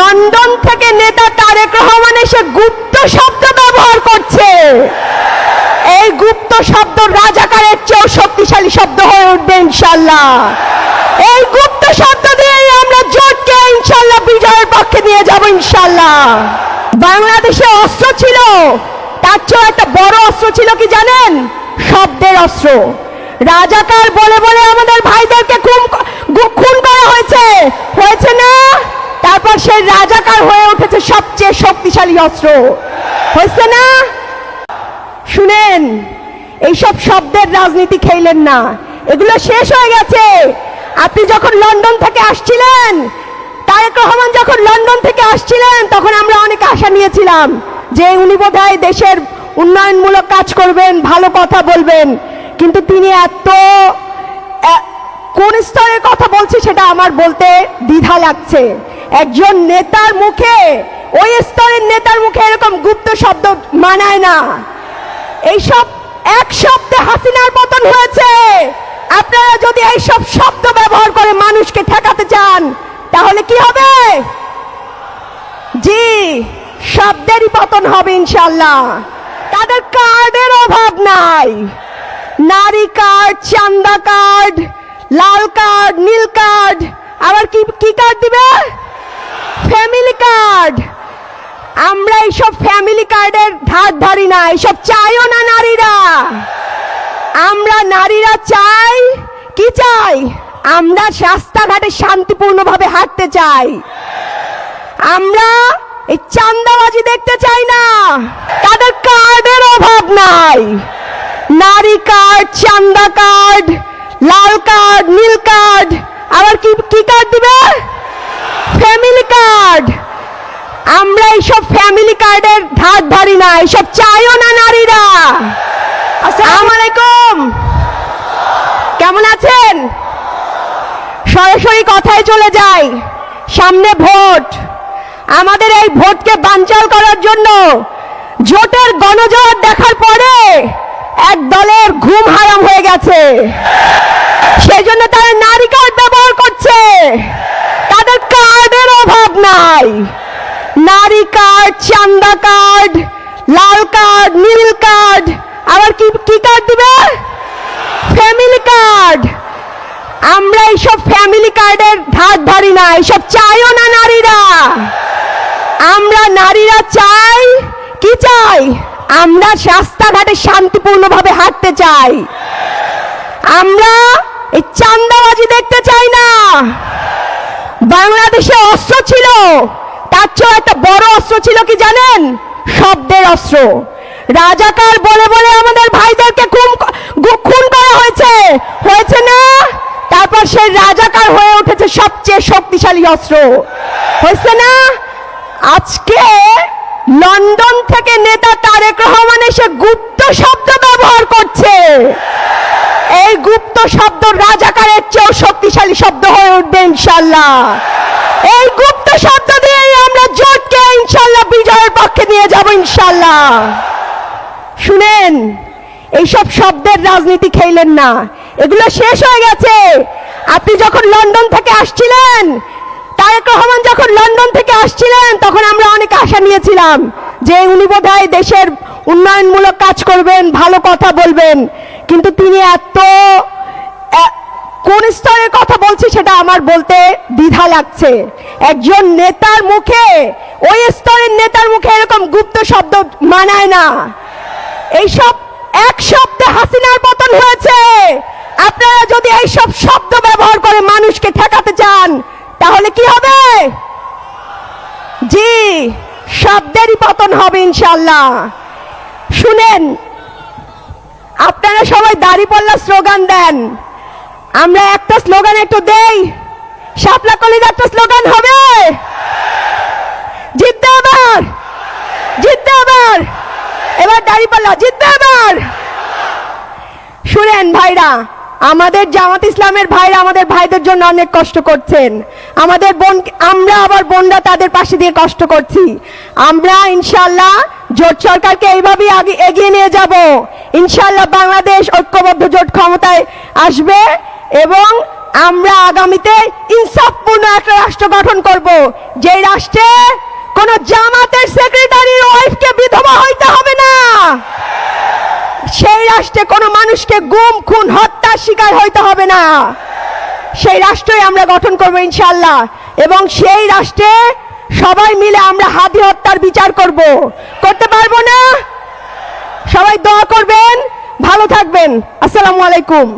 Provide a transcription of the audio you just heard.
London থেকে নেতা তারেক রহমান এসে গুপ্ত শব্দ ব্যবহার করছে। এই গুপ্ত শব্দ রাজাকারের চেয়েও শক্তিশালী শব্দ হয়ে উঠবে ইনশাল্লাহ। এই গুপ্ত শব্দ দিয়েই আমরা জোটকে ইনশাল্লাহ বিজয়ের পক্ষে নিয়ে যাব ইনশাল্লাহ। বাংলাদেশে অস্ত্র ছিল, তার চেয়েও একটা বড় অস্ত্র ছিল কি জানেন? শব্দের অস্ত্র। রাজাকার বলে বলে আমাদের ভাইদেরকে খুন করা হয়েছে, হয়েছে না? তারপর সেই রাজাকার হয়ে উঠেছে সবচেয়ে শক্তিশালী অস্ত্র, হয়েছে না? শুনেন, এইসব শব্দের রাজনীতি খেলেন না, এগুলো শেষ হয়ে গেছে। আপনি যখন লন্ডন থেকে আসছিলেন, তারেক রহমান যখন লন্ডন থেকে আসছিলেন, তখন আমরা অনেক আশা নিয়েছিলাম যে উনি বোধহয় দেশের উন্নয়নমূলক কাজ করবেন, ভালো কথা বলবেন। কিন্তু তিনি কোন স্তরের কথা বলছে সেটা আমার বলতে দ্বিধা লাগছে। একজন নেতার মুখে, ওই স্তরের নেতার মুখে এরকম গুপ্ত শব্দ মানায় না। এইসব এক শব্দে হাসিনার পতন হয়েছে। আপনারা যদি এইসব শব্দ ব্যবহার করে মানুষকে ঠেকাতে চান, তাহলে কি হবে? জি, শব্দেরই পতন হবে ইনশাল্লাহ। তাদের কার্ডের অভাব নাই। নারী কার্ড, চান্দা কার্ড, লাল কার্ড, নীল কার্ড, আবার কি কার্ড দিবে? Family card. আমরা এইসব ফ্যামিলি কার্ডের ধার ধারি না, এইসব চাইও না নারীরা। আমরা নারীরা চাই কি চাই? আমরা রাস্তাঘাটে শান্তিপূর্ণভাবে হাঁটতে চাই। আমরা এই চান্দাবাজি দেখতে চাই না। তাদের কার্ডের অভাব নাই। নারী কার্ড, চান্দা কার্ড, লাল কার্ড, নীল কার্ড, আবার কি কার্ড দিবে? Family card. আমরা এইসব ফ্যামিলি কার্ডের ধার ধারি না, এইসব চাইও না নারীরা। আসসালামু আলাইকুম, কেমন আছেন? সরাসরি কথায় চলে যাই। সামনে ভোট। আমাদের এই ভোটকে বানচাল করার জন্য জোটের গণজোয়ার দেখার পরে এক দলের ঘুম হারাম হয়ে গেছে। সেই জন্য তারা নারী কার্ড ব্যবহার করছে। তাদের কার্ডের অভাব নাই। নারী কার্ড, চান্দা কার্ড, লাল কার্ড, নীল কার্ড, আবার কি কার্ড দিবে? Family card. আমরা এইসব ফ্যামিলি কার্ডের ধার ধারি না, এইসব চাইও না নারীরা। আমরা নারীরা চাই কি চাই? আমরা রাস্তাঘাটে শান্তিপূর্ণভাবে হাঁটতে চাই। আমরা এই চান্দাবাজি দেখতে চাই না। বাংলাদেশে অস্ত্র ছিল, তার চেয়েও একটা বড় অস্ত্র ছিল কি জানেন? শব্দের অস্ত্র। রাজাকার বলে বলে আমাদের ভাইদেরকে খুন করা হয়েছে, হয়েছে না? তারপর সেই রাজাকার হয়ে উঠেছে সবচেয়ে শক্তিশালী অস্ত্র, হয়েছে না? আজকে লন্ডন থেকে নেতা তারেক রহমান এসে গুপ্ত শব্দ ব্যবহার করছে। এই গুপ্ত শব্দ রাজাকারের চেয়েও শক্তিশালী শব্দ হয়ে উঠবে ইনশাল্লাহ। এই গুপ্ত শব্দ দিয়েই আমরা জোটকে ইনশাল্লাহ বিজয়ের পক্ষে নিয়ে যাব ইনশাল্লাহ। শুনেন, এইসব শব্দের রাজনীতি খেলেন না, এগুলো শেষ হয়ে গেছে। আপনি যখন লন্ডন থেকে আসছিলেন, তারেক রহমান যখন লন্ডন থেকে আসছিলেন, তখন আমরা অনেক আশা নিয়েছিলাম যে উনি বোধহয় দেশের উন্নয়নমূলক কাজ করবেন, ভালো কথা বলবেন। কিন্তু তিনি কোন স্তরের কথা বলছে সেটা আমার বলতে দ্বিধা লাগছে। একজন নেতার মুখে, ওই স্তরের নেতার মুখে এরকম গুপ্ত শব্দ মানায় না। এইসব এক শব্দে হাসিনার পতন হয়েছে। আপনারা যদি এইসব শব্দ ব্যবহার করে মানুষকে ঠেকাতে চান, তাহলে কি হবে? জি, শব্দেরই পতন হবে ইনশাল্লাহ। শুনেন, আপনারা সবাই দাঁড়িপাল্লা স্লোগান দেন। আমরা একটা স্লোগান একটু দেই। শাপলা কলির একটা স্লোগান হবে, জিততে এবার, জিততে এবার, এবার দাঁড়িপাল্লা জিততে এবার। শুনেন ভাইরা, আমাদের জামাত ইসলামের ভাইরা আমাদের ভাইদের জন্য অনেক কষ্ট করছেন। আমাদের আমরা আবার বোনরা তাদের পাশে দিয়ে কষ্ট করছি। আমরা ইনশাল্লাহ জোট সরকারকে এইভাবেই এগিয়ে নিয়ে যাব। ইনশাল্লাহ বাংলাদেশ ঐক্যবদ্ধ জোট ক্ষমতায় আসবে এবং আমরা আগামীতে ইনসাফপূর্ণ একটা রাষ্ট্র গঠন করব, যে রাষ্ট্রে কোন জামাতের সেক্রেটারির ওয়াইফকে বিধবা হইতে হবে না, সেই রাষ্ট্রে কোনো মানুষকে গুম খুন হত্যার শিকার হইতে হবে না। সেই রাষ্ট্রই আমরা গঠন করব ইনশাআল্লাহ, এবং সেই রাষ্ট্রে সবাই মিলে আমরা হাদি হত্যার বিচার করতে পারবো না? সবাই দোয়া করবেন, ভালো থাকবেন। আসসালামু আলাইকুম।